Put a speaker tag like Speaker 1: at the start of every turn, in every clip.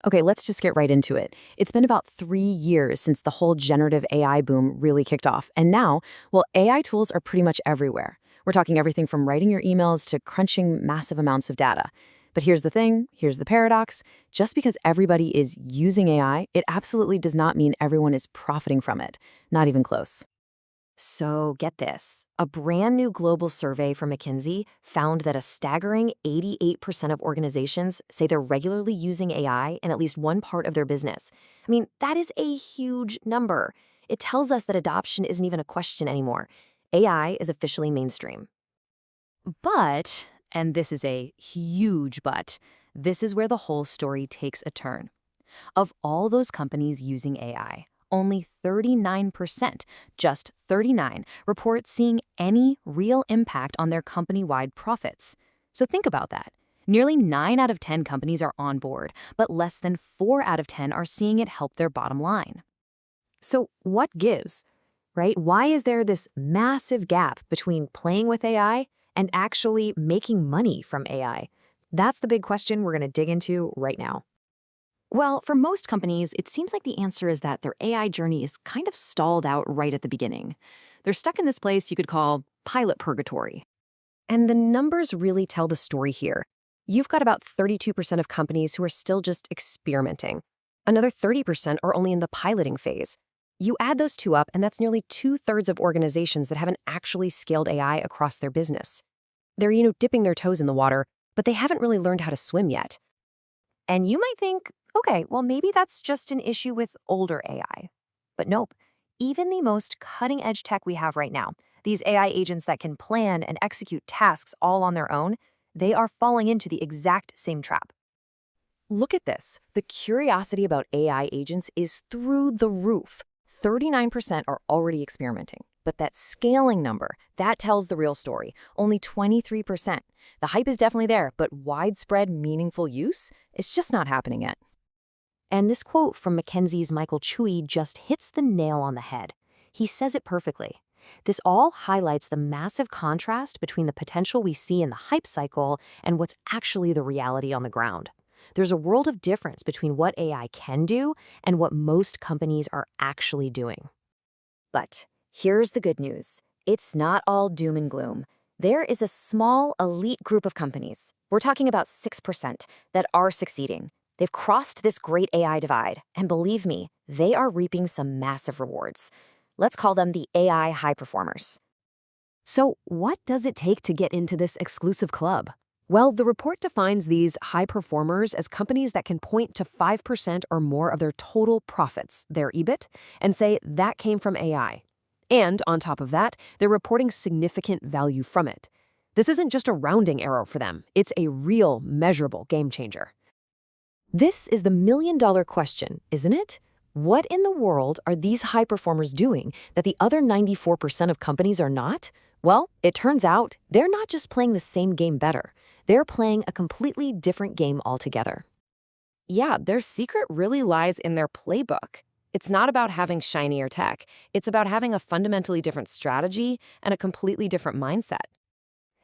Speaker 1: Okay, let's just get right into it. It's been about 3 years since the whole generative AI boom really kicked off. And now, well, AI tools are pretty much everywhere. We're talking everything from writing your emails to crunching massive amounts of data. But here's the thing, here's the paradox. Just because everybody is using AI, it absolutely does not mean everyone is profiting from it. Not even close.
Speaker 2: So get this. A brand new global survey from McKinsey found that a staggering 88% of organizations say they're regularly using AI in at least one part of their business. I mean, that is a huge number. It tells us that adoption isn't even a question anymore. AI is officially mainstream.
Speaker 1: But, and this is a huge but, this is where the whole story takes a turn. Of all those companies using AI, only 39%, just 39, report seeing any real impact on their company-wide profits. So think about that. Nearly 9 out of 10 companies are on board, but less than 4 out of 10 are seeing it help their bottom line.
Speaker 2: So what gives, right? Why is there this massive gap between playing with AI and actually making money from AI? That's the big question we're going to dig into right now.
Speaker 1: Well, for most companies, it seems like the answer is that their AI journey is kind of stalled out right at the beginning. They're stuck in this place you could call pilot purgatory. And the numbers really tell the story here. You've got about 32% of companies who are still just experimenting. Another 30% are only in the piloting phase. You add those two up, and that's nearly 2/3 of organizations that haven't actually scaled AI across their business. They're, dipping their toes in the water, but they haven't really learned how to swim yet.
Speaker 2: And you might think, okay, well, maybe that's just an issue with older AI. But nope, even the most cutting edge tech we have right now, these AI agents that can plan and execute tasks all on their own, they are falling into the exact same trap.
Speaker 1: Look at this. The curiosity about AI agents is through the roof. 39% are already experimenting. But that scaling number, that tells the real story. Only 23%. The hype is definitely there, but widespread, meaningful use is just not happening yet. And this quote from McKinsey's Michael Chui just hits the nail on the head. He says it perfectly. This all highlights the massive contrast between the potential we see in the hype cycle and what's actually the reality on the ground. There's a world of difference between what AI can do and what most companies are actually doing.
Speaker 2: But here's the good news. It's not all doom and gloom. There is a small, elite group of companies, we're talking about 6%, that are succeeding. They've crossed this great AI divide, and believe me, they are reaping some massive rewards. Let's call them the AI high performers.
Speaker 1: So what does it take to get into this exclusive club? Well, the report defines these high performers as companies that can point to 5% or more of their total profits, their EBIT, and say that came from AI. And on top of that, they're reporting significant value from it. This isn't just a rounding error for them. It's a real, measurable game changer. This is the million-dollar question, isn't it? What in the world are these high performers doing that the other 94% of companies are not? Well, it turns out they're not just playing the same game better. They're playing a completely different game altogether. Yeah, their secret really lies in their playbook. It's not about having shinier tech. It's about having a fundamentally different strategy and a completely different mindset.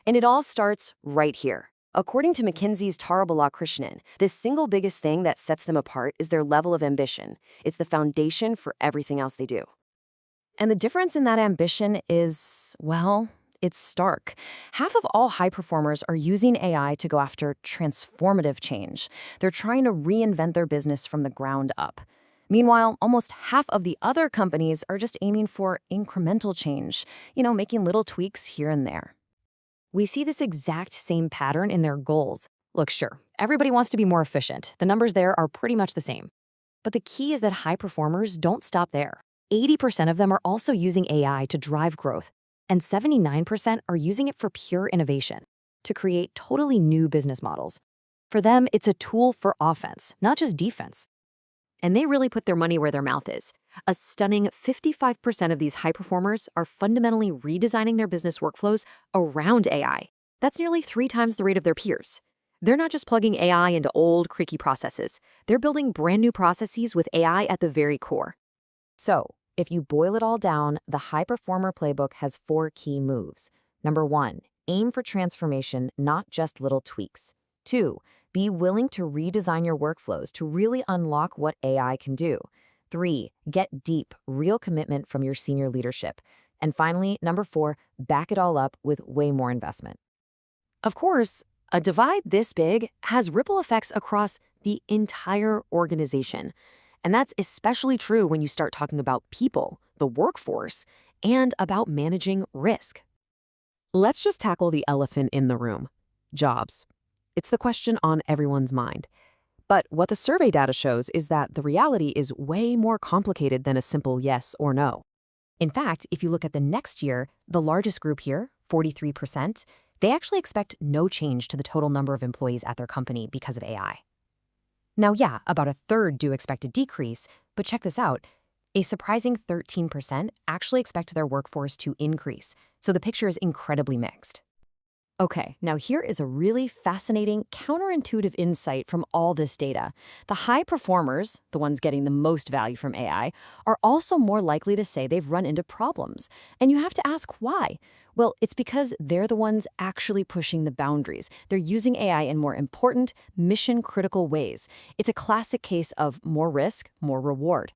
Speaker 1: And it all starts right here. According to McKinsey's Tara Krishnan, the single biggest thing that sets them apart is their level of ambition. It's the foundation for everything else they do. And the difference in that ambition is, well, it's stark. Half of all high performers are using AI to go after transformative change. They're trying to reinvent their business from the ground up. Meanwhile, almost half of the other companies are just aiming for incremental change, making little tweaks here and there. We see this exact same pattern in their goals. Look, sure, everybody wants to be more efficient. The numbers there are pretty much the same. But the key is that high performers don't stop there. 80% of them are also using AI to drive growth, and 79% are using it for pure innovation, to create totally new business models. For them, it's a tool for offense, not just defense. And they really put their money where their mouth is. A stunning 55% of these high performers are fundamentally redesigning their business workflows around AI. That's nearly 3 times the rate of their peers. They're not just plugging AI into old, creaky processes. They're building brand new processes with AI at the very core. So, if you boil it all down, the high performer playbook has 4 key moves. Number 1, aim for transformation, not just little tweaks. 2,
Speaker 2: Be willing to redesign your workflows to really unlock what AI can do. 3, get deep, real commitment from your senior leadership. And finally, number 4, back it all up with way more investment. Of course, a divide this big has ripple effects across the entire organization. And that's especially true when you start talking about people, the workforce, and about managing risk. Let's just tackle the elephant in the room: jobs. It's the question on everyone's mind. But what the survey data shows is that the reality is way more complicated than a simple yes or no. In fact, if you look at the next year, the largest group here, 43%, they actually expect no change to the total number of employees at their company because of AI. Now, yeah, about a third do expect a decrease, but check this out. A surprising 13% actually expect their workforce to increase, so the picture is incredibly mixed. Okay, now here is a really fascinating, counterintuitive insight from all this data. The high performers, the ones getting the most value from AI, are also more likely to say they've run into problems. And you have to ask why. Well, it's because they're the ones actually pushing the boundaries. They're using AI in more important, mission-critical ways. It's a classic case of more risk, more reward.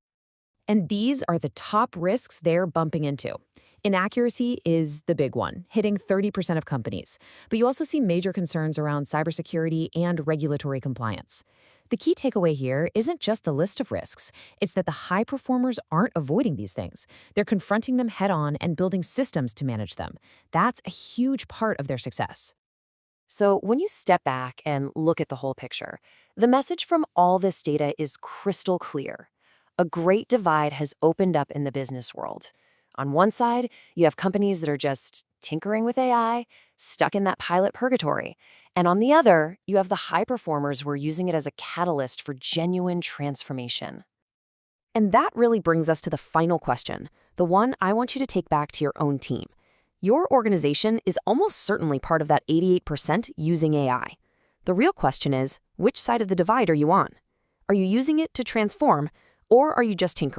Speaker 2: And these are the top risks they're bumping into. Inaccuracy is the big one, hitting 30% of companies. But you also see major concerns around cybersecurity and regulatory compliance. The key takeaway here isn't just the list of risks. It's that the high performers aren't avoiding these things. They're confronting them head-on and building systems to manage them. That's a huge part of their success. So when you step back and look at the whole picture, the message from all this data is crystal clear. A great divide has opened up in the business world. On one side, you have companies that are just tinkering with AI, stuck in that pilot purgatory. And on the other, you have the high performers who are using it as a catalyst for genuine transformation. And that really brings us to the final question, the one I want you to take back to your own team. Your organization is almost certainly part of that 88% using AI. The real question is, which side of the divide are you on? Are you using it to transform, or are you just tinkering?